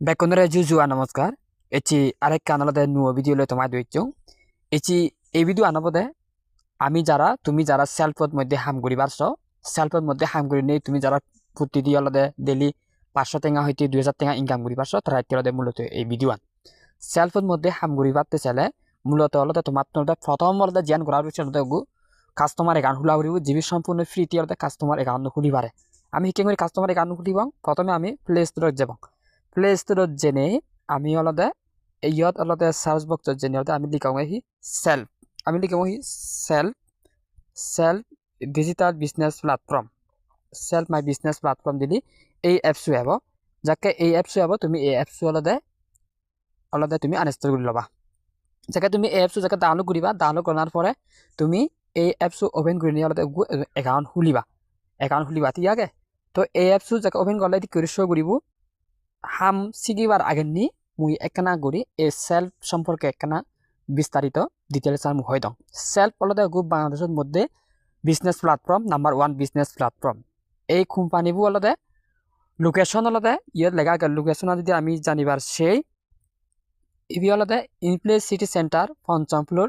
বেকনরে জুজুয়া নমস্কার এটি আরেক কানালতে নুয় ভিডিও লই তোমায় দইছো এটি এই ভিডিও আনবদে আমি যারা তুমি যারা সেলফত মধ্যে হাম করি পারছো সেলফত মধ্যে হাম করি নেই তুমি যারা প্রতিদিন অলদে ডেলি 500 টাকা হইতে 2000 টাকা ইনকাম করি পারছো তারা এটি মূলত এই ভিডিও আন সেলফত মধ্যে হাম করি পারতে চাইলে মূলত অলদে তোমার প্রথম অলদে জ্ঞান করার উচিত কাস্টমার একাউন্ট খোলা করিব জিবি সম্পূর্ণ ফ্রিতে অলদে কাস্টমার একাউন্ট খুলি পারে আমি কি করে কাস্টমার একাউন্ট খুলিব প্রথমে আমি প্লে স্টোরত যাব প্লে স্টোরত জেনে আমি অলদে ইয়াত অলদে সার্চ বক্সত জেনে অলদে আমি লিখাম সেলফ আমি লিখাম self self digital business platform self my business platform দিলি এই এপসু হব যাকে এই এপসু হব তুমি এই এপসু অলদে অলদে তুমি আনইনস্টল করে লবা যাকে তুমি এই এপসু যাকে ডাউনলোড করিবা ডাউনলোড করার পরে তুমি এই এপসু ওপেন করে নিয়ে অলদে একাউন্ট খুলিবা ঠিক আছে তো এই এপসু যাকে ওপেন করলে এটি করে শো করিব হাম সিগিবার আগেনি মুই একখানা করি এই সেলফ সম্পর্কে একখানা বিস্তারিত ডিটেলস আমি হয়ে দাও সেলফ অলদে গ্রুপ বাংলাদেশের মধ্যে business platform number 1 business platform এই কোম্পানিবো অলদে লোকেশন অলদে ইয়াত লেখা লোকেশন যদি আমি জানিবার সেই ইবি অলদে ইনপ্লেস সিটি সেন্টার পঞ্চম ফ্লোর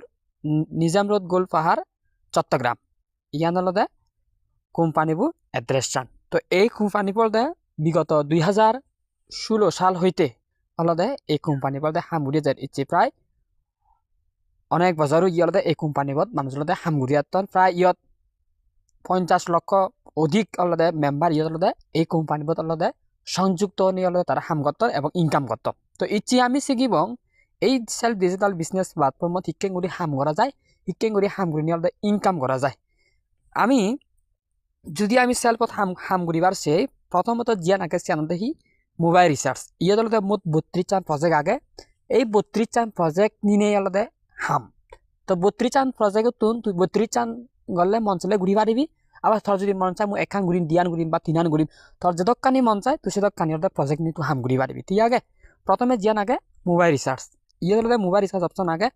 নিজাম রোড গোল পাহাড় চট্টগ্রাম ইয়ান অলদে কোম্পানিবো এড্রেস চান তো এই কোম্পানি বলতে বিগত 2016 সাল হইতে অলদে এই কোম্পানি বলতে হামগুড়িয়া যায় ইচ্ছে প্রায় অনেক বছরও অলদে এই কোম্পানি বল মানুষ অলদে হামগুড়িয়া প্রায় 50 লক্ষ অধিক অলদে মেম্বার অলদে এই কোম্পানি বল অলদে সংযুক্ত নিয়ে অলদে তারা হাম করত এবং ইনকাম করত তো ইচ্ছে আমি শিখিব এই সেলফ ডিজিটাল বিজনেস প্ল্যাটফর্মত শিক্ষা করে হাম করা যায় শিক্ষা করে হাম করে নিয়ে অলদে ইনকাম করা যায় আমি যদি আমি সেলফত হাম করিবার সেই প্রথমত জিয়ান আগে সিয়ান দেখি মোবাইল রিসার্চ ইয়ে আলাদা মোট 32 প্রজেক্ট আগে এই 32 প্রজেক্ট নিয়ে আলাদা হাম তো 32 প্রজেক্ট তুই 32 গলে মন চলে ঘুরি পারিবি আবার তোর যদি মন চায় মই এখান ঘুরিম দিয়ান ঘুরিম বা তিনান ঘুরিম তোর যতক্ষানি মন চায় তুই সেতক্ষানি আলাদা প্রজেক্ট নিয়ে তুই হাম ঘুরি পারিবি ঠিক আছে প্রথমে জিয়ান আগে মোবাইল রিসার্চ ইয়ে আলাদা মোবাইল রিসার্চ অপশন আগে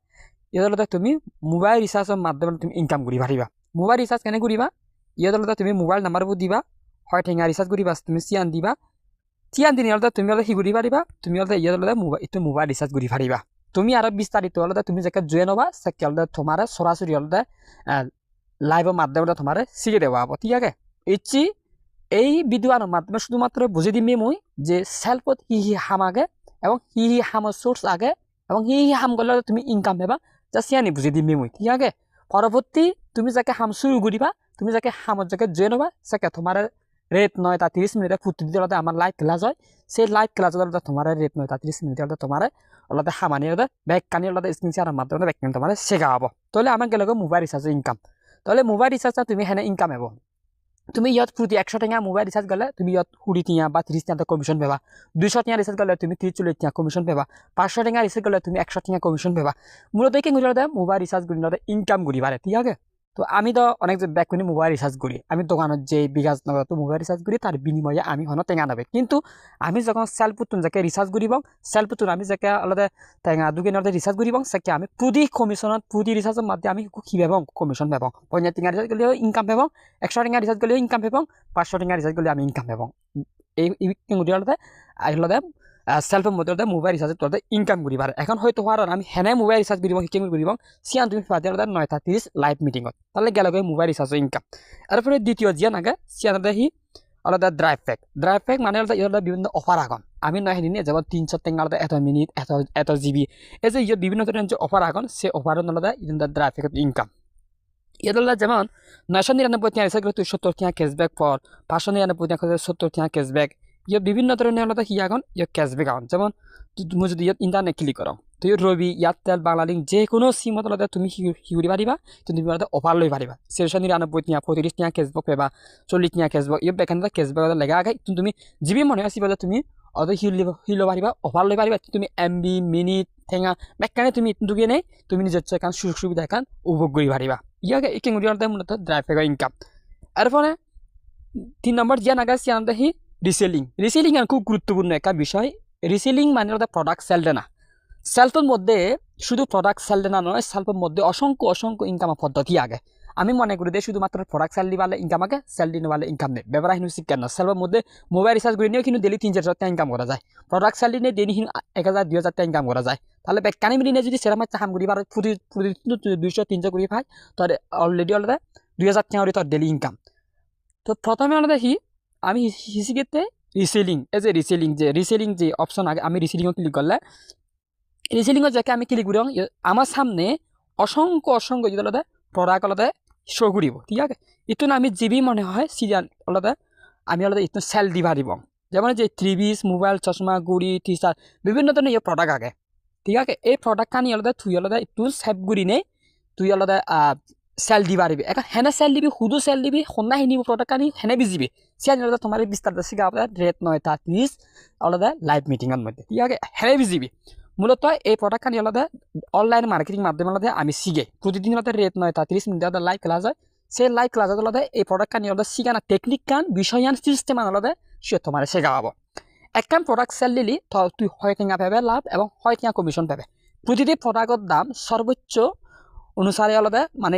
ইয়ে আলাদা তুমি মোবাইল রিসার্চের মাধ্যমে তুমি ইনকাম করি পারিবা মোবাইল রিসার্চ কেনে করিবা ইয়ে আলাদা তুমি মোবাইল নাম্বারবো দিবা হয় ঠেঙা রিচার্জ করিবা তুমি চিয়ান দিবা চিয়ান দিন অলদা তুমি অলদা শিগুরি পারিবা তুমি অলদা ইয়ে অলদা মোবাইল রিচার্জ করি পারিবা তুমি আরো বিস্তারিত অলদা তুমি যাকে জয়েন হবা সেকে অলদা তোমার সরাসরি অলদা লাইভের মাধ্যমে তোমার শিখে দেওয়া হবো ঠিক আছে ইচ্ছি এই ভিডিওর মাধ্যমে শুধুমাত্র বুঝে দিমি মই যে সেলফত হি হাম আগে এবং হি হামের সোর্স আগে এবং হি হাম করলে তুমি ইনকাম পাবা যা চিয়ানি বুঝে দিমি মই ঠিক আছে পরবর্তী তুমি যাকে হাম শুরু করিবা তুমি যাকে হামত যাকে জয়েন হবা সেকে তোমার রেট 9টা 30 মিনিটে প্রতিদিন আলাদা আমার লাইভ ক্লাস হয় সেই লাইভ ক্লাস আলাদা তোমার রেট 9টা 30 মিনিটে আলাদা তোমার আলাদা হামানি আলাদা ব্যাগ কানি আলাদা স্ক্রিন শেয়ারের মাধ্যমে ব্যাগ কানি তোমার শেখা হবো তাহলে আমার গেলে মোবাইল রিচার্জ ইনকাম তাহলে মোবাইল রিচার্জটা তুমি হেনে ইনকাম হবো তুমি ইয়াত প্রতি 100 টাকা মোবাইল রিচার্জ গেলে তুমি ইয়াত 20 টাকা বা 30 টাকা কমিশন পাবা 200 টাকা রিচার্জ গেলে তুমি 30-40 টাকা কমিশন পাবা 500 টাকা রিচার্জ গেলে তুমি 100 টাকা কমিশন পাবা মূলত কি গুলো মোবাইল রিচার্জ গুলো ইনকাম করি পারে ঠিক আছে তো আমি তো অনেক ব্যাক করে মোবাইল রিচার্জ করি আমি দোকানত যে বিকাশ নগদ মোবাইল রিচার্জ করি তার বিনিময়ে আমি হন টেঙা নেবে কিন্তু আমি যখন সেলফুতুন যাকে রিচার্জ করিব সেলফুতুন আমি যাকে আলাদা টেঙা দুকেন রিচার্জ করিব সেকে আমি প্রতি কমিশনত প্রতি রিচার্জের মাধ্যমে আমি কি পাব কমিশন পাব 50 টাকা রিচার্জ করলেও ইনকাম পাব 100 টাকা রিচার্জ করলেও ইনকাম পাব 500 টাকা রিচার্জ করলে আমি ইনকাম পাব এই আলাদা আলাদা সেলফের মধ্যে মোবাইল রিচার্জ তোর ইনকাম করি পারে এখন হয়তো হওয়ার আমি হেনে মোবাইল রিচার্জ করিব শিকিং করিব সিয়ান তুমি পাতে আলাদা 9টা 30 লাইভ মিটিংত তাহলে গেল মোবাইল রিচার্জের ইনকাম এরপরে দ্বিতীয় জিয়ান আগে সিয়ান আলাদা আলাদা ড্রাইভ প্যাক মানে আলাদা বিভিন্ন অফার আগন আমি নয় সেদিন যেমন 300 টাকা আলাদা এত মিনিট এত জিবি এই যে বিভিন্ন ধরনের যে অফার আগন সে অফার আলাদা ড্রাইভ প্যাকের ইনকাম ইয়াদুল্লাহ যেমন 999 টাকা রিচার্জ করলে 70 টাকা ক্যাশব্যাক পর 599 টাকা 70 টাকা ক্যাশব্যাক ইয়ে বিভিন্ন ধরনের আলাদা কি এখন ইয়ে ক্যাশব্যাক আউন যেমন তুমি যদি ইন্টারনেট ক্লিক করো তো রবি এয়ারটেল বাংলালিংক যে কোনো সিমত আলাদা তুমি শিউরি পারিবা তুমি আলাদা অফার লই পারিবা 999 টাকা 35 টাকা ক্যাশব্যাক পাবা 40 টাকা ক্যাশব্যাক ইয়ে বেখান ক্যাশব্যাক লেগা আগে তুমি যিবি মনে আসিবা তুমি অত হিল পারিবা অফার লই পারিবা তুমি এমবি মিনিট ঠেঙা বেখানে তুমি দুগে নেই তুমি নিজের এখান সুযোগ সুবিধা এখান উপভোগ করি পারিবা ইয়াকে একে মূলত ড্রাইভ প্যাকের ইনকাম এরপরে 3 নম্বর জিয়া নাগা সিয়ান দেখি রিসেলিং খুব গুরুত্বপূর্ণ একটা বিষয় রিসেলিং মানে প্রোডাক্ট সেল দেনা সেলফের মধ্যে শুধু প্রোডাক্ট সেল দেনা নয় সেলফের মধ্যে অসংখ্য ইনকাম পদ্ধতি আগে আমি মনে করি যে শুধুমাত্র প্রোডাক্ট সেল দিবালে ইনকাম আগে সেল দিন বালে ইনকাম নেই বেবরা হিনু শিক্ষা না সেলবার মধ্যে মোবাইল রিচার্জ করে নিয়েও কিন্তু ডেলি 3-4 টাকা ইনকাম করা যায় প্রোডাক্ট সেল দিনে দিন 1000-2000 টাকা ইনকাম করা যায় তাহলে বেকানি মিলিনে যদি সেরা মাছ হাম করি বার প্রতিদিন 200-300 করে পাই তোর অলরেডি 2000 টাকা করে তোর ডেলি ইনকাম তো প্রথমে দেখি আমি হিসিগেতে রিসেলিং রিসেলিং যে অপশন আগে আমি রিসেলিংও ক্লিক করলে রিসেলিংও যাকে আমি ক্লিক করি আমার সামনে অসংখ্য যদি প্রোডাক্ট শো করিব ঠিক আছে ইতো আমি জিবি মনে হয় সিরিয়াল আমি ইতো সেল দিবা দিব যেমন যে 3 পিস মোবাইল চশমা গুড়ি টি শার্ট বিভিন্ন ধরনের প্রোডাক্ট আগে ঠিক আছে এই প্রোডাক্ট কানি তুই একটু সেভ করি নে তুই সেল দিবা দিবি এখন হেনে সেল দিবি হুদু সেল দিবি সন্না হিনিব প্রোডাক্ট কানি হেনে বিজিবি সিয়ান তোমার বিস্তার শিখা রেট 9:30 লাইভ মিটিংয়ের মধ্যে ঠিক আছে হেনে বিজিবি মূলত এই প্রোডাক্ট কানি অনলাইন মার্কেটিং মাধ্যমে আমি শিখে প্রতিদিন রেট 9:30 মিনিট লাইভ ক্লাস হয় সেই লাইভ ক্লাস এই প্রোডাক্ট কানি শিখানা টেকনিক কান বিষয়ান সিস্টেম সে তোমার শেখাবো একখান প্রোডাক্ট সেল দিলি তুই 6 টাকা পাবে লাভ এবং 6 টাকা কমিশন পাবে প্রতিটি প্রোডাক্টের দাম সর্বোচ্চ অনুসারে মানে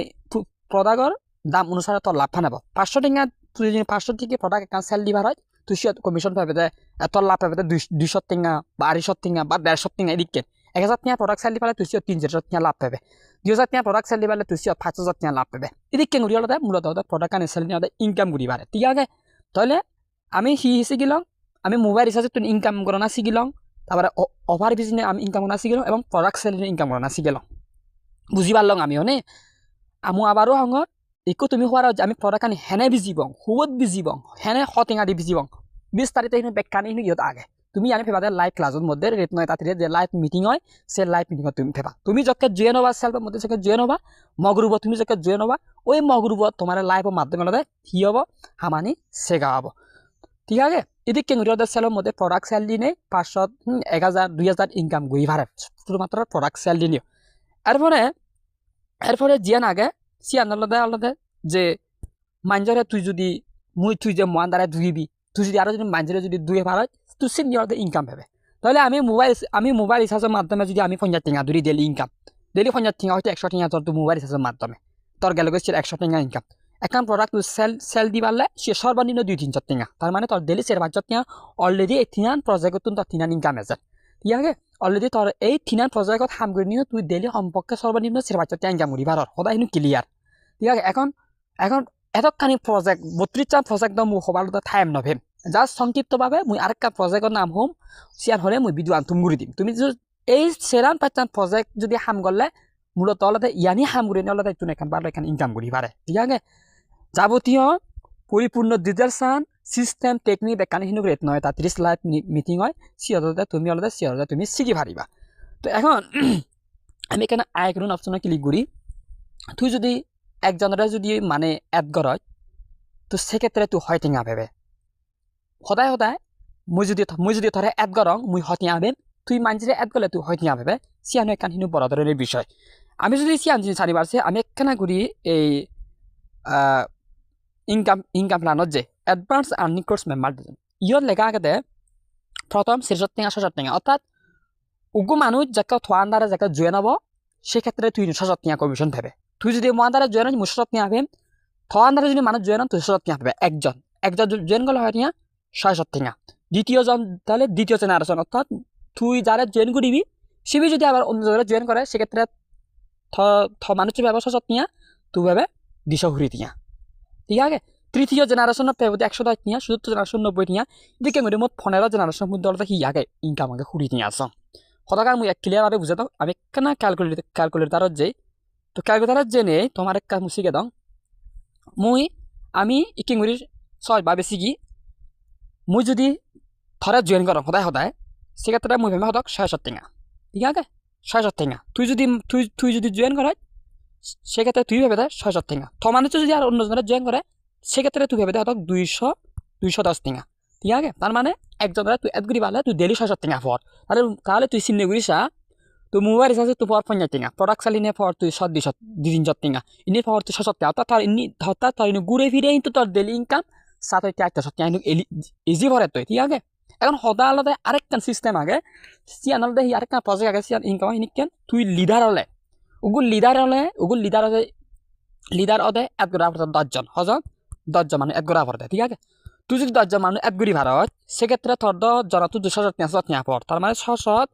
প্রোডাক্টের দাম অনুসারে তোর লাভ পাব 500 টাকা তুই যদি 500 থেকে প্রোডাক্ট একখান সেল দিবার হয় তুই কমিশন পাবে তোর লাভ পাবে 200 টাকা বা 250 টাকা বা 150 টাকা এদিকে 1000 টাকা প্রোডাক্ট সেল দিবালে তুই 300 টাকা লাভ পাবে 2000 টাকা প্রোডাক্ট সেল দিবালে তুই 5000 টাকা লাভ পাবে এদিকে ঘুরি মূলত প্রোডাক্ট কানে সেল নিয়ে ইনকাম ঘুরি বাড়ে ঠিক আছে তাহলে আমি শিখিলাম আমি মোবাইল রিচার্জে তুই ইনকাম করা না শিখিলাম তারপরে অফার বিজনে আমি ইনকাম করা শিখিলাম এবং প্রোডাক্ট সেল ইনকাম করা শিখিলাম বুঝি পারলাম আমি হনে আমু আবারও হঙত একো তুমি হওয়ার আমি প্রোডাক্ট কানি হেনে বিজিবং হুবত বিজিবং হেনে হটেঙা দি বিজিবং 20 তারিখে বেকানি ইহত আগে তুমি জানি ফেবা লাইভ ক্লাসের মধ্যে রেট 9:30 যে লাইভ মিটিং হয় সে লাইভ মিটিং তুমি ফেবা তুমি যকে জয়েন হবা সেলফের মধ্যে যকে জয়েন হবা মগরুব তুমি যকে জয়েন হবা ওই মগরুব তোমার লাইভের মাধ্যমে কি হব হামানি শেখা হব ঠিক আছে এদিকে সেলের মধ্যে প্রোডাক্ট সেল দিনে 500 1000 2000 ইনকাম গই ভারে শুধুমাত্র প্রোডাক্ট সেল দিনিও এরপরে জিয়ান আগে সিয়ান আলাদা যে মাঞ্জরে তুই যদি তুই যে মান দ্বারা ধুইবি তুই যদি আরো যদি মাঞ্জরে যদি ধুয়ে ভাড়া তুই সে নিয়ে ইনকাম পাবে তাহলে আমি মোবাইল রিচার্জের মাধ্যমে যদি আমি 50 টাকা ধরি ডেলি ইনকাম ডেলি 50 টাকা হয়তো 100 টাকা তোর মোবাইল রিচার্জের মাধ্যমে তোর গেলে 100 টাকা ইনকাম এখন প্রোডাক্ট তুই সেল দি পারলে সে সর্বনিম্ন 2-3 টাকা তার মানে তোর ডেলি 4-5 টাকা অলরেডি এই তিনান প্রজেক্ট তোর তিনান ইনকাম আছে ঠিক আছে অলরেডি তোর এই তিনান প্রজেক্টত কাম কৰি নিও তুই ডেলি সম্পর্কে সর্বনিম্ন 4-5 টাকা ইনকাম করি পার সদায় হিনো ক্লিয়ার ঠিক আছে এখন এতখানি প্ৰজেক্ট 32টা প্ৰজেক্ট মোৰ হবার টাইম নভেম জাস্ট সংক্ষিপ্তভাৱে মই আরেকটা প্ৰজেক্টৰ নাম হম সিয়ার হলে মই ভিডিও আনতুম কৰি দিম তুমি এই 4-5টা প্ৰজেক্ট যদি হাম করলে মূলত ইয়ানি হাম কৰি নিলে তুমি এখন ভালো এখন ইনকাম করি পারে ঠিক আছে যাবতীয় পরিপূর্ণ ডিটেলসান সিস্টেম টেকনিক বেকানি হিনো রেট 9:30 লাইভ মিটিং হয় সিহতে তুমি তুমি শিখি পারিবা তো এখন আমি এখানে আইকন অপশনে ক্লিক করি তুই যদি একজনের যদি মানে এড করয় তো সেক্ষেত্রে তুই 6 টাকা পাবে সদায় মই যদি ধরে এড করং মই 6 টাকা পাবেন তুই মানজিরে এড করলে তুই 6 টাকা পাবে সিয়ানো একখান হিনো বড় ধরনের বিষয় আমি যদি সিয়ান জিনিস জানিবারছে আমি একখানা করি এই ইনকাম প্ল্যানত যে অ্যাডভান্স আর্নিং কোর্স মেম্বার দিন ইয়ত লেখা আগতে প্রথম 60 টাকা 60 টাকা অর্থাৎ উগু মানুষ যাকে থোয়ান দ্বারা যাকে জয়েন হব সেক্ষেত্রে তুই 60 টাকা কমিশন পাবে তুই যদি মন দ্বারা জয়েন হয় 60 টাকা পাবেন থোয়ান দ্বারা যদি মানুষ জয়েন হয় তুই 60 টাকা পাবে একজন জয়েন করলে হয় টিয়া 60 টাকা দ্বিতীয়জন তাহলে দ্বিতীয় জেনারেশন অর্থাৎ তুই যারা জয়েন করিবি সিবি যদি আবার অন্য জায়গায় জয়েন করে সেক্ষেত্রে মানুষ পাবে 60 টাকা তুই পাবে 200 টাকা ঠিক আছে তৃতীয় জেনারেশন পেবে 110 টাকা চতুর্থ জেনারেশন 90 টাকা এদিকে মোট 15 জেনারেশন মধ্যে সি আগে ইনকাম আগে 20 টাকা আস সদাকার মুই ক্লিয়ারভাবে বুঝে দাও আমি কেন ক্যালকুলেটারত যাই তো ক্যালকুলেটারত জেনে তোমার এক কাজ শিখে দাও আমি ইকিংগুড়ির ছয় বা বেশি কি মুই যদি ধরে জয়েন করো সদায় সেক্ষেত্রে মুই ভেবে সদক 600 টাকা ঠিক আছে 600 টাকা তুই যদি জয়েন করে সেক্ষেত্রে তুই ভেবে দেয় 600 টাকা মানুষ যদি আর অন্যজনের জয়েন করে সেক্ষেত্রে তুই ভেবে দেয় হয়তো 210 টাকা ঠিক আছে তার মানে একজনের তুই এড করি পালে তুই ডেলি 600 টাকা ফর তাহলে তুই চিন্তা করিস তুই মোবাইল রিচার্জে তুই ফর 50 টাকা প্রোডাক্ট চালিনে ফর তুই 200 টাকা ইনি ফর তুই 600 টাকা অর্থাৎ তোর ঘুরে ফিরে কিন্তু তোর ডেলি ইনকাম 700-800 টাকা ইজি ফরে তুই ঠিক আছে এখন সদা আলাদা আরেকটা সিস্টেম আগে সিয়ান আলাদা আরেকটা প্রজেক্ট আগে সিয়ান ইনকাম হয় নিকেন তুই লিডার হলে ওগুলো লিডার হলে লিডার ওদে এত গড়া পড়তে 10 জন হজন 10 জন মানে এত গড়া পড়তে ঠিক আছে তুই যদি 10 জন মানুষ এত গড়ি ভারত সেক্ষেত্রে তোর 10 জন তুই 200 পর তার মানে 600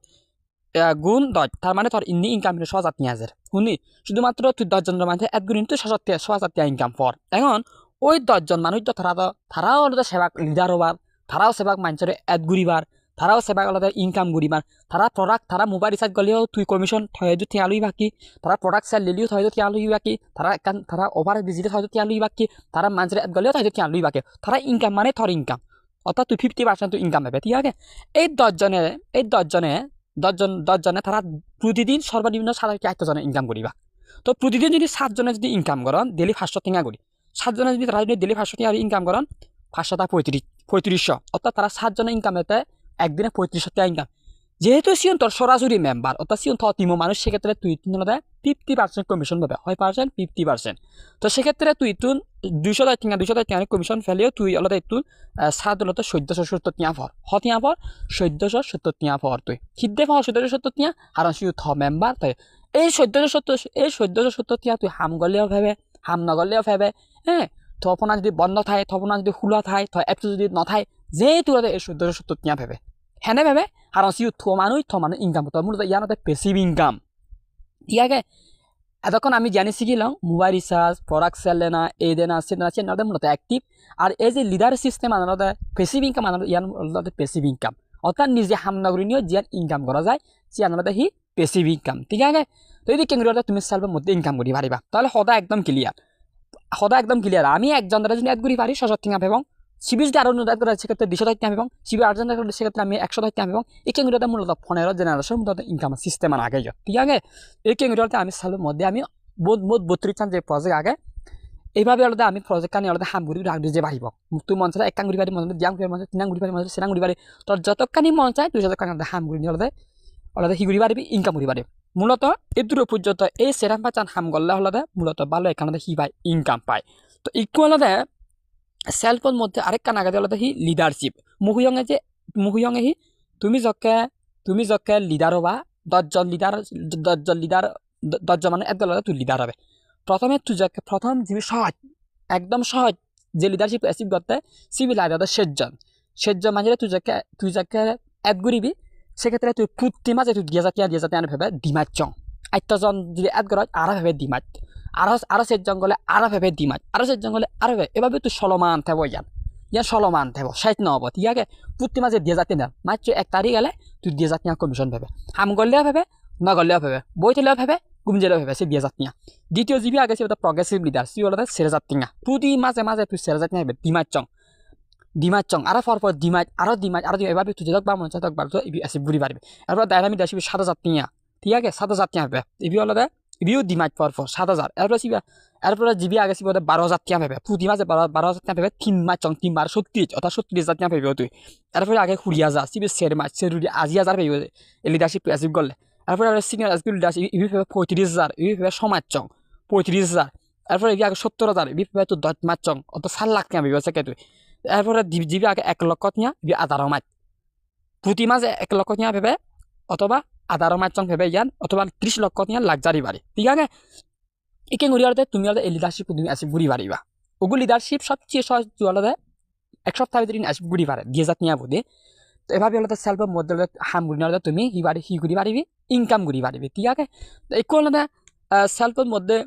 গুণ 10 তার মানে তোর ইন্নি ইনকাম 6,000 শুনি শুধুমাত্র তুই 10 জনের মাঝে এক গুণ তুই 6,000 ইনকাম পর এখন ওই 10 জন মানুষ তো তারাও আলাদা সেবা লিডার হবার তারাও সেবা মানুষের এড ঘুরিবার তারাও সেবা আলাদা ইনকাম ঘুরিবার তারা প্রোডাক্ট তারা মোবাইল রিচার্জ গলেও তুই কমিশন থয়তো তিয়ালুই বাকি তারা প্রোডাক্ট সেল লিলিও থয়তো তিয়ালুই বাকি তারা ওভার ভিজিটে থয়তো তিয়ালুই বাকি তারা মানুষের এড গলেও থয়তো তিয়ালুই বাকি তারা ইনকাম মানে থর ইনকাম অর্থাৎ তুই 50% তুই ইনকাম পাবে ঠিক আছে এই 10 জনে তারা প্রতিদিন সর্বনিম্ন 7-8 জনে ইনকাম করিবা তো প্রতিদিন যদি 7 জনে যদি ইনকাম করেন ডেলি 500 টাকা করি 7 জনে যদি তারা যদি ডেলি 500 টাকা ইনকাম করেন 500 টা 3500 অর্থাৎ তারা 7 জনে ইনকাম এতে একদিনে 3500 টাকা ইনকাম যেহেতু সিয়ন তোর সরাসরি মেম্বার অর্থাৎ সিয়ন থ তিমো মানুষ সেক্ষেত্রে তুই 50% কমিশন পাবে 50% তো সেক্ষেত্রে তুই 200 টাকা কমিশন ফেলেও তুই আলাদা একটু 7 1470 টাকা ফর হতিয়া ফর 1470 টাকা ফর তুই সিদ্ধে ফর 1470 টাকা আর সিও থ মেম্বার তাই এই 1470 টাকা তুই হাম গলেও ভাবে হাম নগলেও ভাবে হ্যাঁ থপনা যদি বন্ধ থাকে থপনা যদি খোলা থাকে থ এপটো যদি নথায় যেহেতু এই 1470 টাকা ভাবে হেনে ভাবে আর সিও থ মানুষ ইনকাম তো মূলত ইয়ার মধ্যে পেসিভ ইনকাম ঠিক আছে এতক্ষণ আমি জানি শিখিলাম মোবাইল রিচার্জ প্রোডাক্ট সেল দেনা এই দেনা সে দেনা সে নদের মূলত অ্যাক্টিভ আর এই যে লিডার সিস্টেম আনাতে পেসিভ ইনকাম আনাতে ইয়ার মূলত পেসিভ ইনকাম অর্থাৎ নিজে হামনাগরি নিয়ে যে ইনকাম করা যায় সে আনাতে হি পেসিভ ইনকাম ঠিক আছে তো এই কেন্দ্রটা তুমি সেলফের মধ্যে ইনকাম করি পারিবা তাহলে সদা একদম ক্লিয়ার আমি একজন দ্বারা যদি অ্যাড করি পারি 600 টাকা এবং সিবি যদি আরো অ্যাড করা সেক্ষেত্রে 200 টাকা এবং সিবি 8 জন সেক্ষেত্রে আমি 100 টাকা এবং এই কেন্দ্রটা মূলত 15 জেনারেশন মূলত ইনকাম সিস্টেম আগে যায় ঠিক আছে এই কেন্দ্রটা আমি সেলফের মধ্যে আমি মোট 32 যে প্রজেক্ট আগে এইভাবে আলাদা আমি প্রজেক্ট কানি আলাদা হাম ঘুরি রাখি যে বাড়িব তুই মন চাই এক কান ঘুরি পারি মন দিয়াম ঘুরি মন তিনাং ঘুরি পারি মন সেনাং ঘুরি পারি তোর যতখানি মন চাই 200 টাকা হাম ঘুরি আলাদা হি ঘুরি পারিবি ইনকাম ঘুরি পারি মূলত এই দূর পর্যন্ত এই সেরাম পাচান হাম গল্লা হলাদা মূলত ভালো এখানে হি পায় ইনকাম পায় তো ইকুয়াল আলাদা সেলফের মধ্যে আরেক কান আগে আলাদা হি লিডারশিপ মুহুয়ঙে হি তুমি যকে লিডার হবা 10 জন লিডার 10 জন মানে একদল তুই লিডার হবে প্রথমে তুই যাকে প্রথম যিনি সহজ একদম সহজ যে লিডারশিপ অ্যাচিভ করতে সিভিল আলাদা 6 জন মানে তুই যাকে এড করিবি সেক্ষেত্রে তুই প্রতি মাঝে তুই দিয়ে যাতে আনে ভেবে ডিমাট চং 8জন যদি এড করা আরো ভেবে ডিমাট আরো 6 জন গলে আরো ভেবে ডিমাট আরো 6 জন গলে আরো ভেবে এভাবে তুই চলমান থাকব ইয়ান চলমান থাকব শেষ নহব ঠিক আছে প্রতি মাঝে দিয়ে যাতে না মাত্র 1 তারিখ গেলে তুই দিয়ে যাতে কমিশন ভেবে হাম গলেও ভেবে নগলেও ভেবে বই থলেও ভেবে গুমজেলেও ভেবে সে দিয়ে যাতে দ্বিতীয় জিবি আগে সে প্রগ্রেসিভ লিডার সি হলো সেরে যাতে প্রতি মাঝে তুই সেরে যাতে হবে ডিমাট চং আরো পর ডিমাট আরো এভাবে তুই যতবার মন চায় ততবার তো এসে বুড়ি পারবে এরপর ডাইনামিক আসবে 7,000 টাকা ঠিক আছে 7,000 টাকা হবে এবি হলো ইবিও ডিমাট পর 7,000 এরপরে জিবি আগে ছিল 12,000 টাকা পাবে প্রতি মাসে 12,000 টাকা পাবে 3 মাস চং 3 বার 37 অর্থাৎ 37,000 টাকা পাবে তুই এরপরে আগে 20,000 সিবি সের মাস সের 80,000 পাবে লিডারশিপ অ্যাচিভ করলে এরপরে সিনিয়র এসকিউ লিডারশিপ ইবি পাবে 35,000 ইবি পাবে সমাজ চং 35,000 এরপরে ইবি আগে 70,000 ইবি পাবে তো 10 মাস চং অর্থাৎ 4 লাখ টাকা পাবে সেকে তুই এরপরে জিবি আগে 1 লক্ষ টাকা ইবি 18 মাস প্রতি মাসে 1 লক্ষ টাকা পাবে অথবা 18 মাস চং পাবে ইয়ান অথবা 30 লক্ষ টাকা লাক্সারি বাড়ি ঠিক আছে একে ঘুরিয়াতে তুমি আলাদা এই লিডারশিপ তুমি আসি ঘুরি পারিবা ওগুলো লিডারশিপ সবচেয়ে সহজ আলাদা 1 সপ্তাহের ভিতরে আসি ঘুরি পারে 2,000 টাকা বুঝে তো এভাবে আলাদা সেলফের মধ্যে হাম ঘুরি আলাদা তুমি হি ঘুরি পারিবি ইনকাম ঘুরি পারিবি ঠিক আছে তো একটু আলাদা সেলফের মধ্যে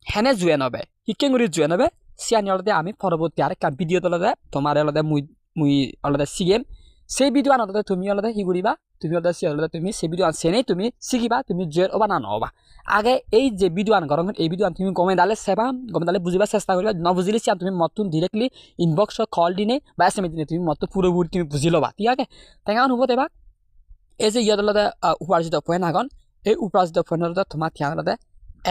হেনে জুয়ে নবে হিকে ঘুরি জুয়ে নবে সিয়ানি আলাদা আমি পরবর্তী আরেকটা ভিডিও আলাদা তোমার আলাদা মুই আলাদা শিখেম সেই ভিডিও আনাতে তুমি আলাদা হি ঘুরিবা তুমি আলাদা সি আলাদা তুমি সেই ভিডিও আনছেনেই তুমি শিখিবা তুমি জুয়ের ওবা না নহবা আগে এই যে ভিডিও আন গরম এই ভিডিও তুমি গমে দালে সেবা গমে দালে বুঝিবার চেষ্টা করিবা ন বুঝিলে তুমি মতন ডিরেক্টলি ইনবক্স কল দিনে বা এস এম দিনে তুমি মত পুরোপুরি তুমি বুঝি লবা ঠিক আছে তেমন হব দেবা এই যে ইয়াদ আলাদা উপার্জিত পয়েন্ট আগন এই উপার্জিত পয়েন্ট আলাদা তোমার ধ্যান আলাদা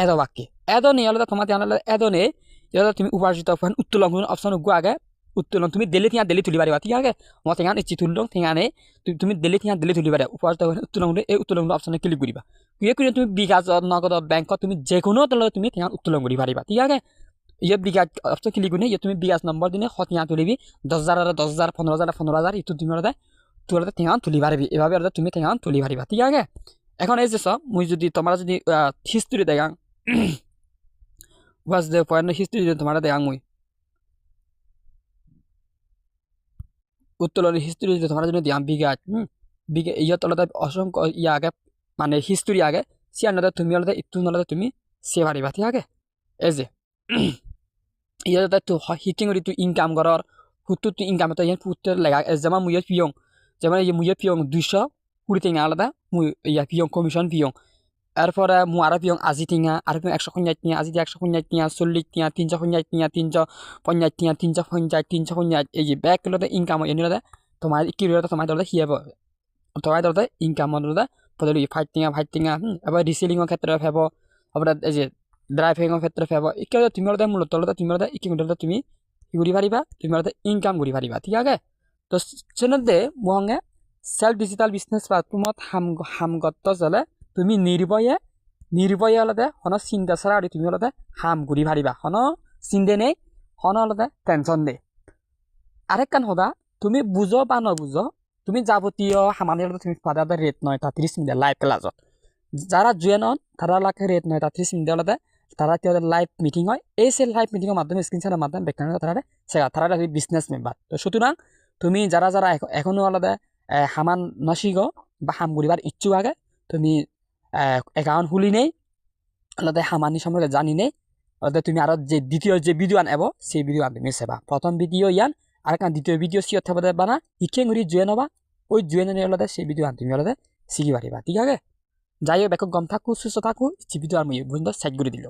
এদো বাক্যে এদো নেই আলাদা তোমার ধ্যান আলাদা এদো নেই ইয়াদ তুমি উপার্জিত পয়েন্ট উত্তোলন অপশন গো আগে উত্তোলন তুমি ডেলি তুলি পারিবা ঠিক আছে মই ঠেঙান ইচ্ছি তুললং ঠেঙানে তুমি ডেলি তুলি পারে উপার্জিত উত্তোলন এই উত্তোলন অপশনে ক্লিক করিবা ক্লিক করে তুমি বিকাশ নগদ ব্যাংকত তুমি যে কোনো দলে তুমি ঠেঙান উত্তোলন করি পারিবা ঠিক আছে ইয়ে বিকাশ অপশন ক্লিক করে ইয়ে তুমি বিকাশ নম্বর দিনে ঠেঙা তুলিবি 10,000 10,000 15,000 15,000 ইটো তুমি তোর ঠেঙান তুলি পারিবি এভাবে তুমি ঠেঙান তুলি পারিবা ঠিক আছে এখন এই যে মুই যদি তোমার যদি history দেখাং What's the point history তোমার দে আঙুই উত্তোলনের হিস্ট্রি তোমার জন্য দিয়াম বিঘাত বিঘা ইয়া তলতে অসংখ্য ইয়া আগে মানে হিস্ট্রি আগে সিয়ার নদে তুমি অলতে ইত্তু নলতে তুমি সে পারিবা ঠিক আগে এই যে ইয়া তো হিটিং রি তুই ইনকাম করার হুতু তুই ইনকাম তো ইয়ান পুত্তর লাগা যেমন মুইয়া পিয়ং যেমন এই মুইয়া পিয়ং 200 টিঙা আলাদা মুই ইয়া পিয়ং কমিশন পিয়ং এরপরে মু আরো পিয়ং আজি টিঙা আর পিয়ং 150 টিঙা আজি 150 টিঙা 40 টিঙা 350 টিঙা 350 টিঙা 350 350 এই যে ব্যাক লতে ইনকাম এনিলতে তোমার কি রতে তোমার দলতে হিয়াব তোমার দলতে ইনকাম দলতে পদলি ফাইট টিঙা এবার রিসেলিং এর ক্ষেত্রে ফেব আবার এই যে ড্রাইভিং এর ক্ষেত্রে ফেব ইকে তুমি লতে মূলত লতে তুমি লতে ইকি দলতে তুমি কি করি পারিবা তুমি লতে ইনকাম করি পারিবা ঠিক আছে তো সেনতে মহঙ্গে সেলফ ডিজিটাল বিজনেস প্ল্যাটফর্মত হামগত জলে তুমি নির্ভয়ে হলতে হন চিন্তা ছাড়া আর তুমি হলতে হাম ঘুরি ভারিবা হন চিন্তে নেই হন হলতে টেনশন নেই আরেক কান হদা তুমি বুঝো বা নবুঝো তুমি যাবতীয় সামান্য তুমি পাদা রেট 9:30 লাইভ ক্লাসত যারা জুয়ে নন তারা লাগে রেট 9:30 হলতে তারা কি লাইভ মিটিং হয় এই সে লাইভ মিটিংয়ের মাধ্যমে স্ক্রিনশটের মাধ্যমে ব্যক্তি তারা শেখা তারা বিজনেস মেম্বার তো সুতরাং তুমি যারা যারা এখনো আলাদা হামান নশিগো বা হাম ঘুরিবার ইচ্ছুক আগে তুমি একাউন্ট খুলি নেই আলাদা হামানি সম্পর্কে জানি নেই আলাদা তুমি আরো যে দ্বিতীয় যে ভিডিও আনব সেই ভিডিও আন তুমি সেবা প্রথম ভিডিও ইয়ান আর কারণ দ্বিতীয় ভিডিও সিও থাকবে বানা ইকে ঘুরি জুয়ে নবা ওই জুয়ে নিয়ে আলাদা সেই ভিডিও আন তুমি আলাদা শিখি পারিবা ঠিক আছে যাই হোক গম থাকু সুস্থ থাকু ভিডিও আমি পর্যন্ত সাইড করে দিল